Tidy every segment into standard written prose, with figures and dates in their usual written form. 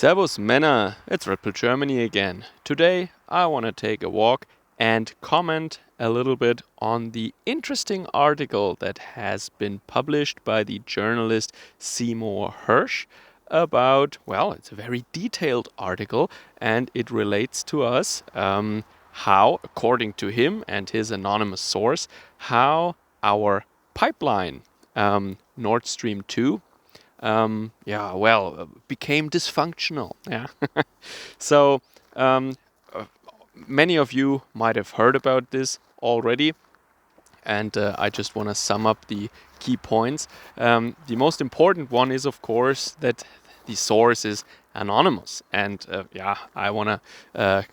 Servus Männer, it's Ripple Germany again. Today I want to take a walk and comment a little bit on the interesting article that has been published by the journalist Seymore Hersh about, well, it's a very detailed article and it relates to us how, according to him and his anonymous source, how our pipeline, Nord Stream 2, became dysfunctional. Yeah. So many of you might have heard about this already, and I just want to sum up the key points. The most important one is, of course, that the source is anonymous, and I want to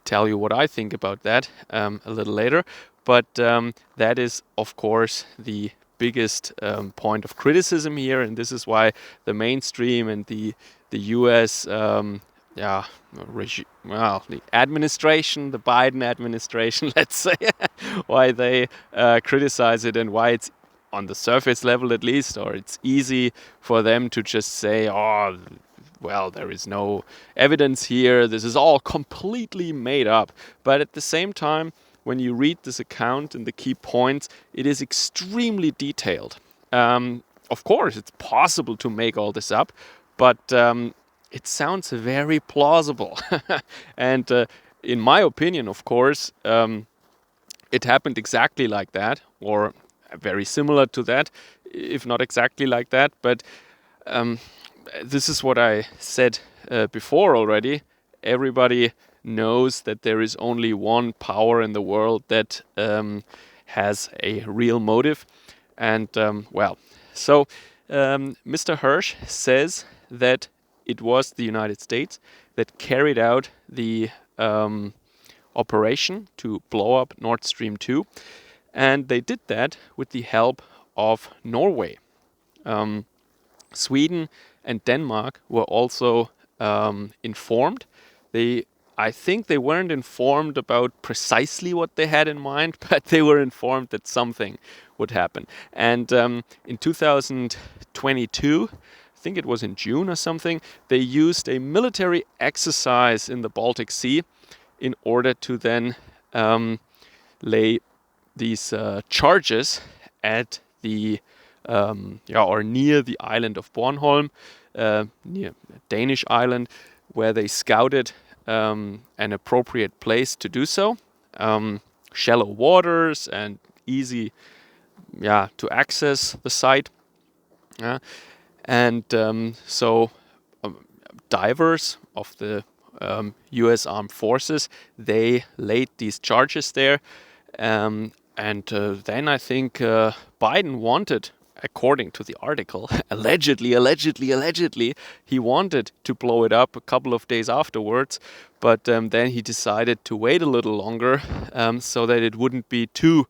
tell you what I think about that a little later. But that is, of course, the biggest point of criticism here, and this is why the mainstream and the U.S. The administration, the Biden administration, let's say, why they criticize it and why it's on the surface level at least, or it's easy for them to just say, oh, well, there is no evidence here, this is all completely made up. But at the same time, when you read this account and the key points, it is extremely detailed. Of course, it's possible to make all this up, but it sounds very plausible. And in my opinion, of course, it happened exactly like that, or very similar to that, if not exactly like that. But this is what I said before already. Everybody knows that there is only one power in the world that has a real motive. And Mr. Hersh says that it was the United States that carried out the operation to blow up Nord Stream 2. And they did that with the help of Norway. Sweden and Denmark were also informed. I think they weren't informed about precisely what they had in mind, but they were informed that something would happen. And in 2022, I think it was in June or something, they used a military exercise in the Baltic Sea in order to then lay these charges at the or near the island of Bornholm, near a Danish island, where they scouted an appropriate place to do so. Shallow waters and easy to access the site. So divers of the U.S. Armed Forces, they laid these charges there. Then I think Biden wanted, according to the article, allegedly, he wanted to blow it up a couple of days afterwards, but then he decided to wait a little longer so that it wouldn't be too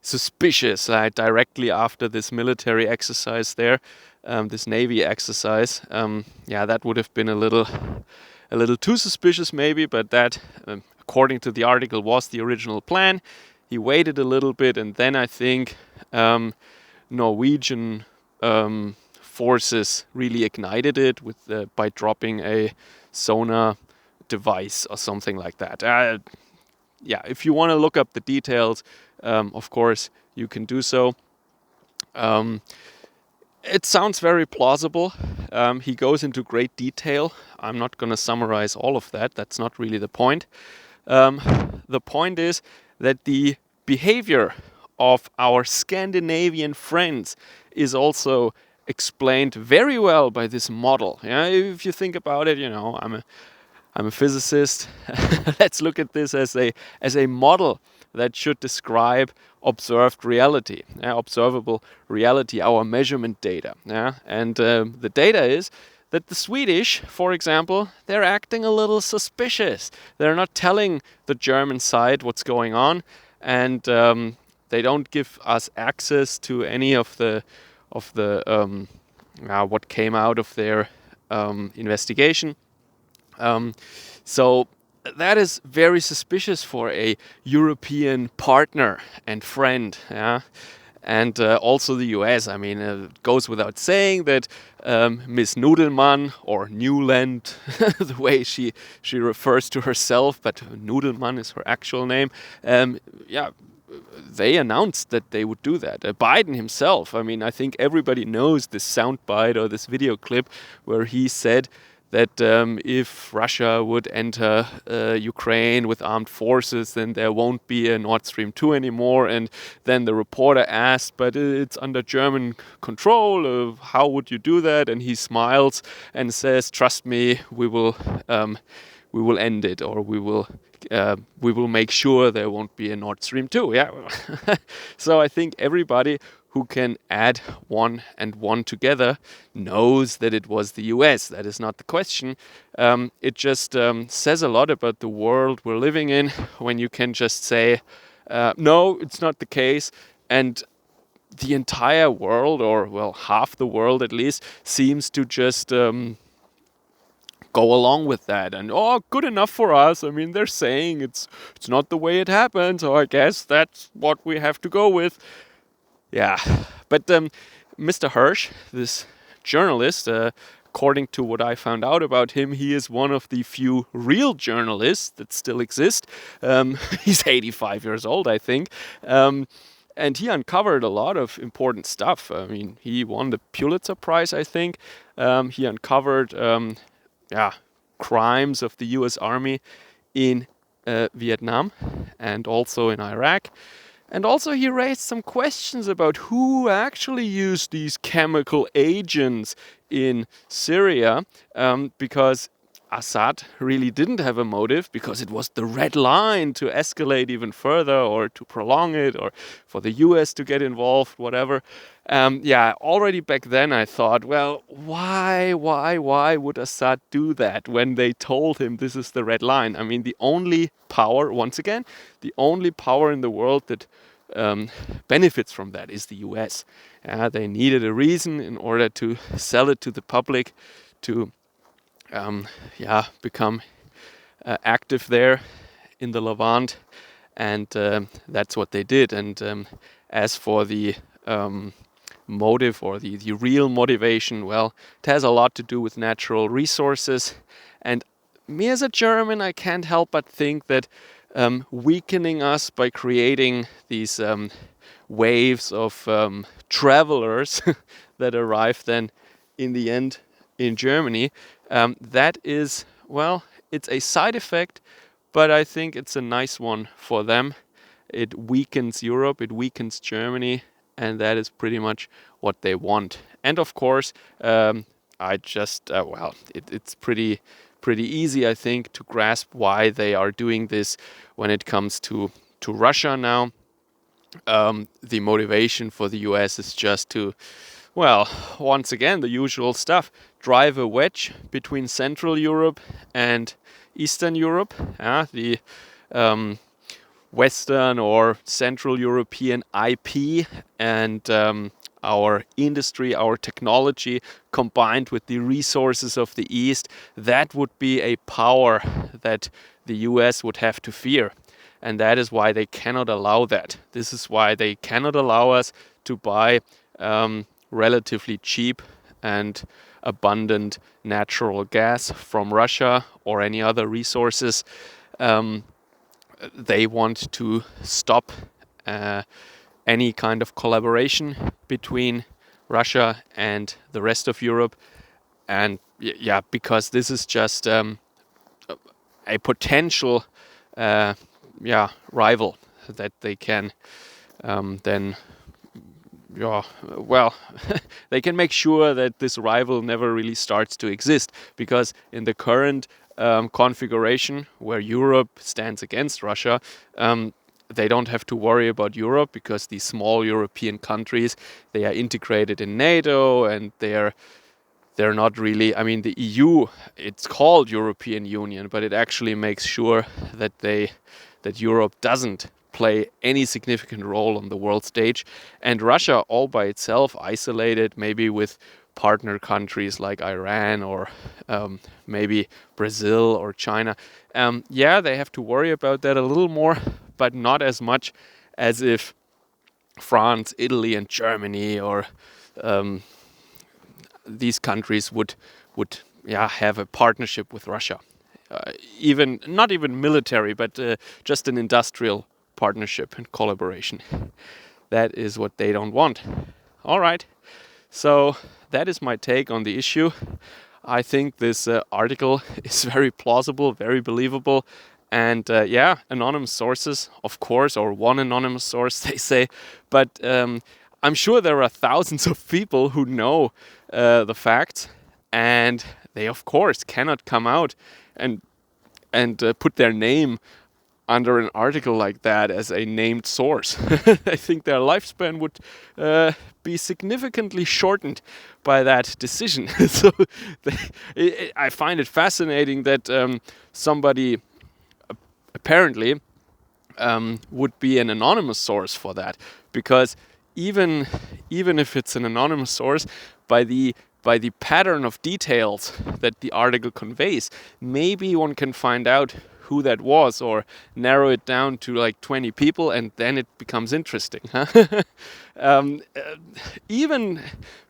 suspicious directly after this military exercise there, this Navy exercise. That would have been a little too suspicious maybe, but that, according to the article, was the original plan. He waited a little bit, and then I think Norwegian forces really ignited it by dropping a sonar device or something like that. If you want to look up the details, of course, you can do so. It sounds very plausible. He goes into great detail. I'm not going to summarize all of that. That's not really the point. The point is that the behavior of our Scandinavian friends is also explained very well by this model. If you think about it, I'm a physicist. Let's look at this as a model that should describe observed reality, observable reality, our measurement data. And the data is that the Swedish, for example, they're acting a little suspicious. They're not telling the German side what's going on, and they don't give us access to any of the what came out of their investigation. So that is very suspicious for a European partner and friend. And also the US. I mean, it goes without saying that Miss Nudelmann, or Newland, the way she refers to herself, but Nudelmann is her actual name. Yeah, they announced that they would do that. Biden himself, I mean, I think everybody knows this soundbite or this video clip where he said that if Russia would enter Ukraine with armed forces, then there won't be a Nord Stream 2 anymore. And then the reporter asked, but it's under German control, how would you do that? And he smiles and says, trust me, we will end it, or we will make sure there won't be a Nord Stream 2. Yeah. So I think everybody who can add one and one together knows that it was the US. That is not the question. It just says a lot about the world we're living in when you can just say, no, it's not the case. And the entire world, or well, half the world at least, seems to just go along with that, and good enough for us. I mean, they're saying it's not the way it happened, so I guess that's what we have to go with. Yeah, but Mr. Hersh, this journalist, according to what I found out about him, he is one of the few real journalists that still exist. He's 85 years old, I think. And he uncovered a lot of important stuff. I mean, he won the Pulitzer Prize, I think. He uncovered crimes of the US Army in Vietnam and also in Iraq. And also he raised some questions about who actually used these chemical agents in Syria, because Assad really didn't have a motive, because it was the red line to escalate even further or to prolong it or for the US to get involved, whatever. Already back then I thought, well, why would Assad do that when they told him this is the red line? I mean, the only power, once again, the only power in the world that benefits from that is the US. They needed a reason in order to sell it to the public, to become active there in the Levant, and that's what they did. And as for the motive or the real motivation, well, it has a lot to do with natural resources. And me as a German, I can't help but think that weakening us by creating these waves of travelers that arrive then in the end in Germany, that is, well, it's a side effect, but I think it's a nice one for them. It weakens Europe, it weakens Germany, and that is pretty much what they want. And of course, it's pretty easy, I think, to grasp why they are doing this when it comes to Russia now. The motivation for the US is just to, well, once again, the usual stuff. Drive a wedge between Central Europe and Eastern Europe. The Western or Central European IP and our industry, our technology, combined with the resources of the East, that would be a power that the US would have to fear. And that is why they cannot allow that. This is why they cannot allow us to buy relatively cheap and abundant natural gas from Russia or any other resources. They want to stop any kind of collaboration between Russia and the rest of Europe. And because this is just a potential rival that they can they can make sure that this rival never really starts to exist, because in the current configuration where Europe stands against Russia, they don't have to worry about Europe, because these small European countries, they are integrated in NATO, and they're not really, I mean, the EU, it's called European Union, but it actually makes sure that Europe doesn't play any significant role on the world stage. And Russia all by itself, isolated, maybe with partner countries like Iran or maybe Brazil or China, they have to worry about that a little more, but not as much as if France, Italy, and Germany, or these countries would have a partnership with Russia, even not even military, but just an industrial partnership and collaboration. That is what they don't want. All right, so that is my take on the issue. I think this article is very plausible, very believable. And anonymous sources, of course, or one anonymous source, they say. But I'm sure there are thousands of people who know the facts, and they, of course, cannot come out and put their name under an article like that as a named source. I think their lifespan would be significantly shortened by that decision. So I find it fascinating that somebody apparently would be an anonymous source for that, because even if it's an anonymous source, by the pattern of details that the article conveys, maybe one can find out who that was, or narrow it down to like 20 people, and then it becomes interesting. Huh? Even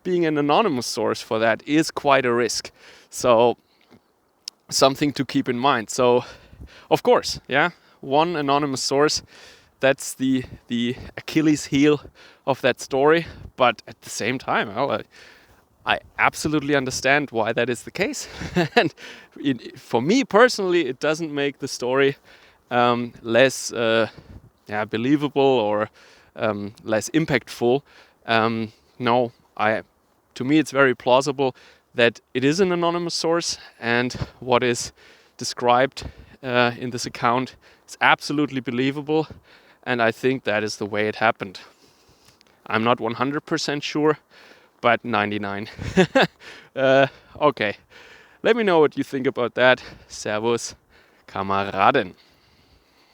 being an anonymous source for that is quite a risk. So something to keep in mind. So of course, one anonymous source, that's the Achilles heel of that story. But at the same time, I absolutely understand why that is the case. And for me personally, it doesn't make the story less believable or less impactful. No, to me it's very plausible that it is an anonymous source, and what is described in this account is absolutely believable, and I think that is the way it happened. I'm not 100% sure, but 99. Okay, let me know what you think about that. Servus, Kameraden.